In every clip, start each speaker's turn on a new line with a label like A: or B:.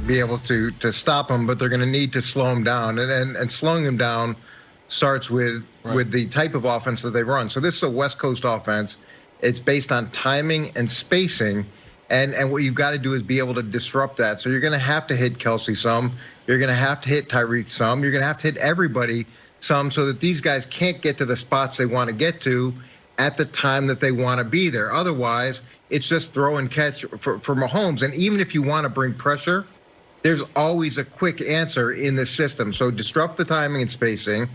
A: be able to stop him, but they're going to need to slow him down. And slowing him down starts with the type of offense that they run. So this is a West Coast offense. It's based on timing and spacing. And what you've got to do is be able to disrupt that. So you're going to have to hit Kelsey some. You're going to have to hit Tyreek some. You're going to have to hit everybody some so that these guys can't get to the spots they want to get to at the time that they want to be there. Otherwise, it's just throw and catch for Mahomes. And even if you want to bring pressure, there's always a quick answer in the system. So disrupt the timing and spacing.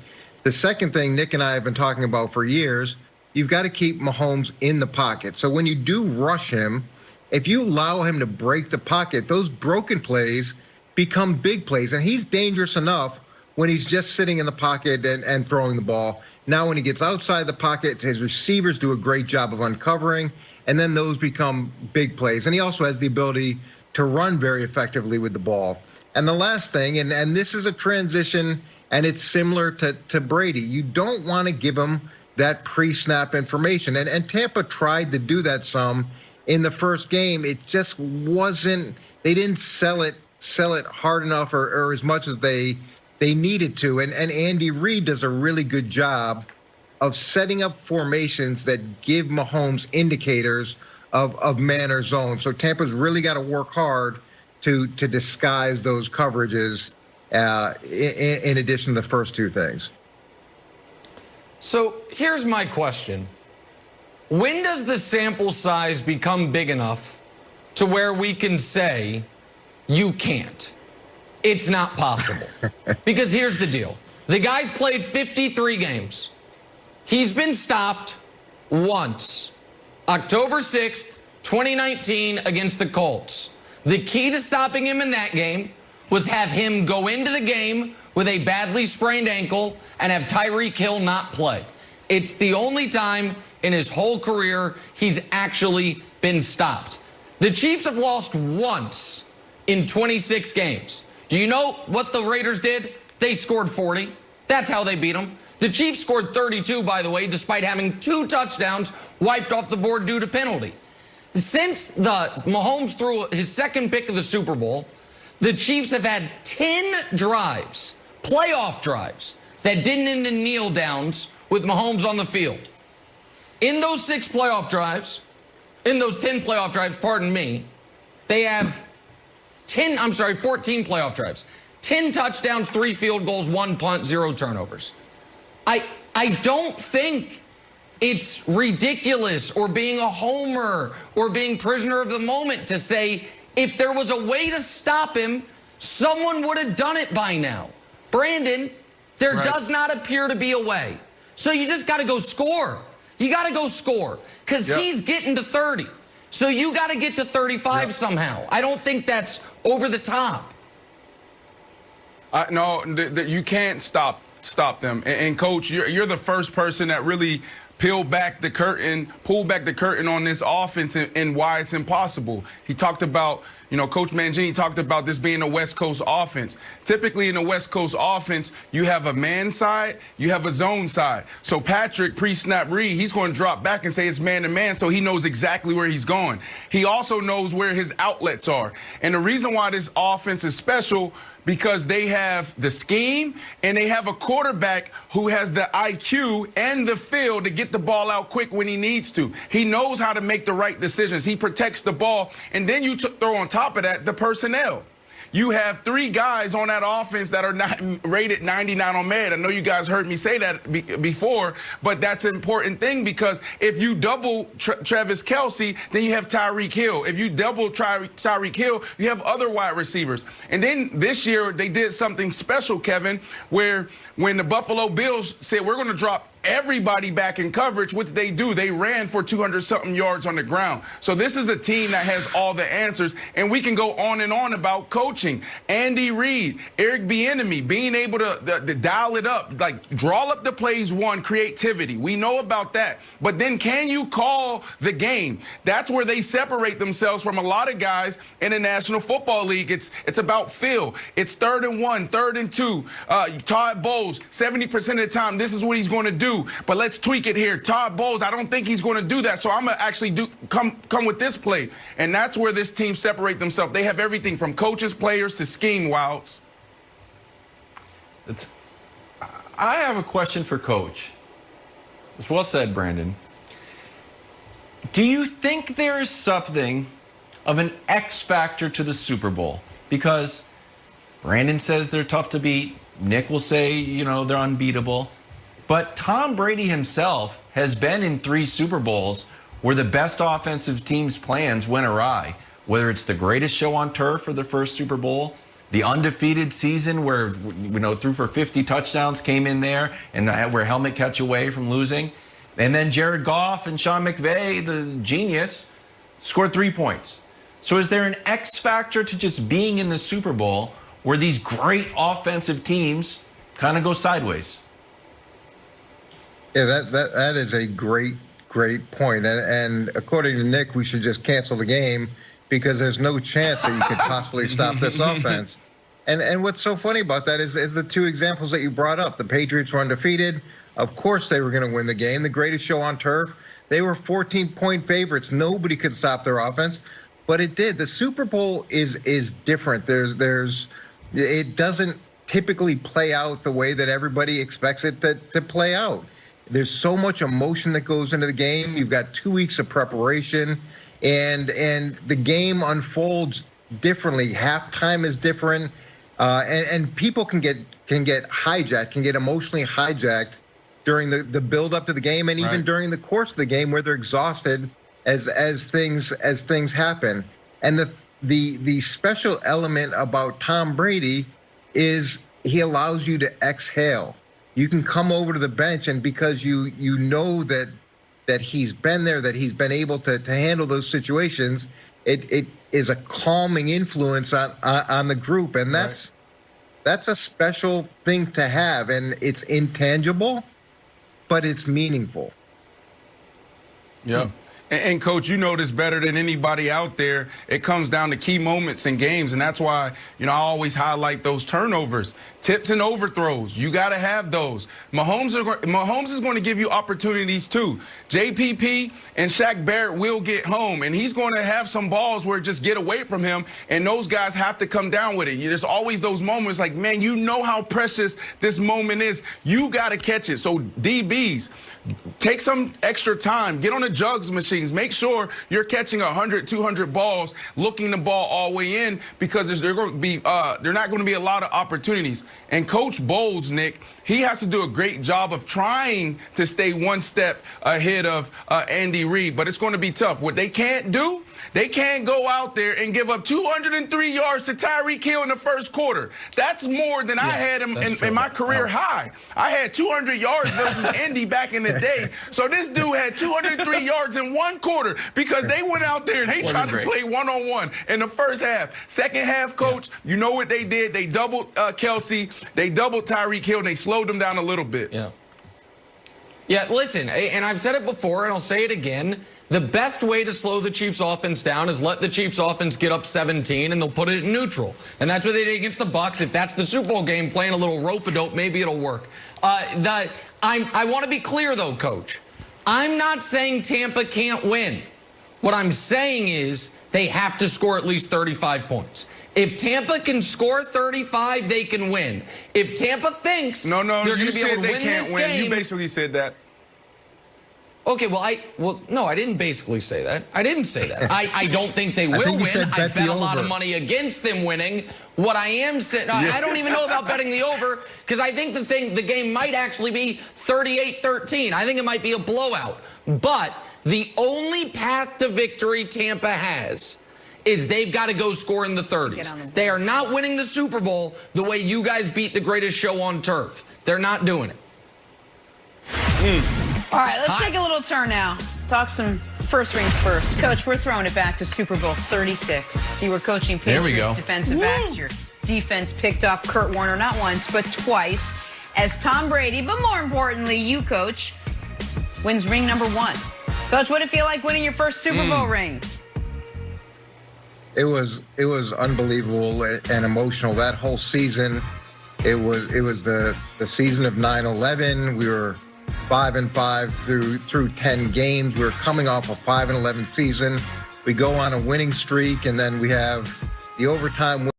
A: The second thing Nick and I have been talking about for years, you've got to keep Mahomes in the pocket. So when you do rush him, if you allow him to break the pocket, those broken plays become big plays. And he's dangerous enough when he's just sitting in the pocket and throwing the ball. Now, when he gets outside the pocket, his receivers do a great job of uncovering, and then those become big plays. And he also has the ability to run very effectively with the ball. And the last thing, and this is a transition, and it's similar to Brady, you don't want to give him that pre-snap information. And Tampa tried to do that some in the first game. It just wasn't, they didn't sell it hard enough or as much as they needed to. And Andy Reid does a really good job of setting up formations that give Mahomes indicators of man or zone. So Tampa's really got to work hard to disguise those coverages in addition to the first two things.
B: So here's my question. When does the sample size become big enough to where we can say you can't? It's not possible. Because here's the deal. The guy's played 53 games. He's been stopped once. October 6th, 2019 against the Colts. The key to stopping him in that game was have him go into the game with a badly sprained ankle and have Tyreek Hill not play. It's the only time in his whole career he's actually been stopped. The Chiefs have lost once in 26 games. Do you know what the Raiders did? They scored 40. That's how they beat them. The Chiefs scored 32, by the way, despite having 2 touchdowns wiped off the board due to penalty. Since Mahomes threw his second pick of the Super Bowl, the Chiefs have had 10 drives, playoff drives, that didn't end in kneel downs with Mahomes on the field. In those 10 playoff drives, pardon me, they have 14 playoff drives. 10 touchdowns, 3 field goals, 1 punt, 0 turnovers. I don't think it's ridiculous or being a homer or being prisoner of the moment to say if there was a way to stop him, someone would have done it by now. Brandon, there does not appear to be a way. So you just got to go score. You got to go score because he's getting to 30. So you got to get to 35 somehow. I don't think that's over the top.
C: No, you can't stop them. And Coach, you're the first person that really pulled back the curtain on this offense and why it's impossible. He talked about, Coach Mangini talked about this being a West Coast offense. Typically in a West Coast offense, you have a man side, you have a zone side. So Patrick, pre-snap read, he's going to drop back and say it's man-to-man, so he knows exactly where he's going. He also knows where his outlets are. And the reason why this offense is special, because they have the scheme and they have a quarterback who has the IQ and the feel to get the ball out quick when he needs to. He knows how to make the right decisions. He protects the ball. And then you throw on top of that the personnel. You have 3 guys on that offense that are not rated 99 on merit. I know you guys heard me say that before, but that's an important thing because if you double Travis Kelce, then you have Tyreek Hill. If you double Tyreek Hill, you have other wide receivers. And then this year they did something special, Kevin, where when the Buffalo Bills said we're going to drop everybody back in coverage, what did they do? They ran for 200-something yards on the ground. So this is a team that has all the answers, and we can go on and on about coaching. Andy Reid, Eric Bieniemy, being able to dial it up, like draw up the plays, creativity. We know about that. But then can you call the game? That's where they separate themselves from a lot of guys in the National Football League. It's about feel. It's 3rd and 1, 3rd and 2. Todd Bowles, 70% of the time, this is what he's going to do. do, but let's tweak it here. Todd Bowles, I don't think he's going to do that, so I'm going to actually come with this play. And that's where this team separate themselves. They have everything from coaches, players, to scheme, Wilds.
D: I have a question for Coach. It's well said, Brandon. Do you think there is something of an X factor to the Super Bowl? Because Brandon says they're tough to beat. Nick will say, you know, they're unbeatable. But Tom Brady himself has been in 3 Super Bowls where the best offensive team's plans went awry. Whether it's the greatest show on turf for the first Super Bowl, the undefeated season where, you know, threw for 50 touchdowns, came in there and were helmet catch away from losing. And then Jared Goff and Sean McVay, the genius, scored 3 points. So is there an X factor to just being in the Super Bowl where these great offensive teams kind of go sideways?
A: Yeah, that is a great point. And according to Nick, we should just cancel the game because there's no chance that you could possibly stop this offense. And what's so funny about that is the 2 examples that you brought up. The Patriots were undefeated. Of course they were going to win the game. The greatest show on turf. They were 14-point favorites. Nobody could stop their offense, but it did. The Super Bowl is different. It doesn't typically play out the way that everybody expects it to play out. There's so much emotion that goes into the game. You've got 2 weeks of preparation, and the game unfolds differently. Halftime is different, and people can get hijacked, can get emotionally hijacked during the build up to the game, and even during the course of the game where they're exhausted as things happen. And the special element about Tom Brady is he allows you to exhale. You can come over to the bench, and because you know that he's been there, that he's been able to handle those situations, it is a calming influence on the group, and that's a special thing to have, and it's intangible, but it's meaningful.
C: Yeah. And, Coach, you know this better than anybody out there. It comes down to key moments in games, and that's why, you know, I always highlight those turnovers, tips and overthrows. You got to have those. Mahomes is going to give you opportunities, too. JPP and Shaq Barrett will get home, and he's going to have some balls where just get away from him, and those guys have to come down with it. There's always those moments like, man, you know how precious this moment is. You got to catch it. So, DBs, take some extra time. Get on the jugs machines. Make sure you're catching 100, 200 balls, looking the ball all the way in, because they're not going to be a lot of opportunities. And Coach Bowles, Nick, he has to do a great job of trying to stay one step ahead of Andy Reid, but it's going to be tough. What they can't do, they can't go out there and give up 203 yards to Tyreek Hill in the first quarter. That's more than I had in my career high. I had 200 yards versus Andy back in the day. So this dude had 203 yards in 1 quarter because they went out there and they tried to play one-on-one in the first half. Second half, Coach, you know what they did? They doubled Kelsey, they doubled Tyreek Hill, and they slowed them down a little bit.
B: Yeah, listen, and I've said it before, and I'll say it again. The best way to slow the Chiefs' offense down is let the Chiefs' offense get up 17, and they'll put it in neutral. And that's what they did against the Bucs. If that's the Super Bowl game, playing a little rope-a-dope, maybe it'll work. I want to be clear, though, Coach. I'm not saying Tampa can't win. What I'm saying is they have to score at least 35 points. If Tampa can score 35, they can win. If Tampa thinks they're going to be able to win this game...
C: You basically said that.
B: Okay, no, I didn't basically say that. I didn't say that. I don't think they will win. I bet a lot of money against them winning. What I am saying, I don't even know about betting the over, because I think the game might actually be 38-13. I think it might be a blowout. But the only path to victory Tampa has is they've got to go score in the 30s. They are not winning the Super Bowl the way you guys beat the greatest show on turf. They're not doing it.
E: All right, let's take a little turn now. Talk some first rings first. Coach, we're throwing it back to Super Bowl 36. You were coaching Patriots defensive backs. Your defense picked off Kurt Warner not once, but twice. As Tom Brady, but more importantly, you, Coach, wins ring number 1. Coach, what did it feel like winning your first Super Bowl ring?
A: It was unbelievable and emotional. That whole season, it was the season of 9/11. We were 5-5 through 10 games. We're coming off a 5-11 season. We go on a winning streak, and then we have the overtime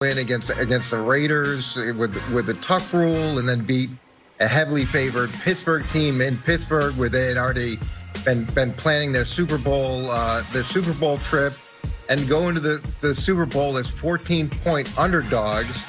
A: win against the Raiders with the tuck rule, and then beat a heavily favored Pittsburgh team in Pittsburgh, where they had already been planning their Super Bowl trip, and go into the Super Bowl as 14-point underdogs,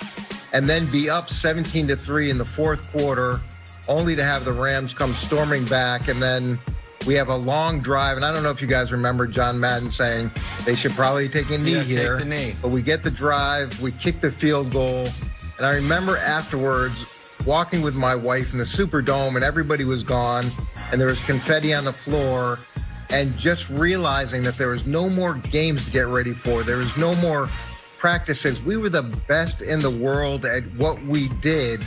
A: and then be up 17-3 in the fourth quarter, only to have the Rams come storming back. And then we have a long drive, and I don't know if you guys remember John Madden saying they should probably take a knee here.
B: Take the knee.
A: But we get the drive, we kick the field goal, and I remember afterwards walking with my wife in the Superdome, and everybody was gone, and there was confetti on the floor, and just realizing that there was no more games to get ready for. There was no more practices. We were the best in the world at what we did,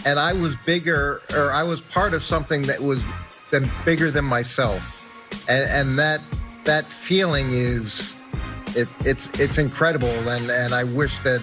A: and I was part of something that was bigger than myself, and that feeling it's incredible, and I wish that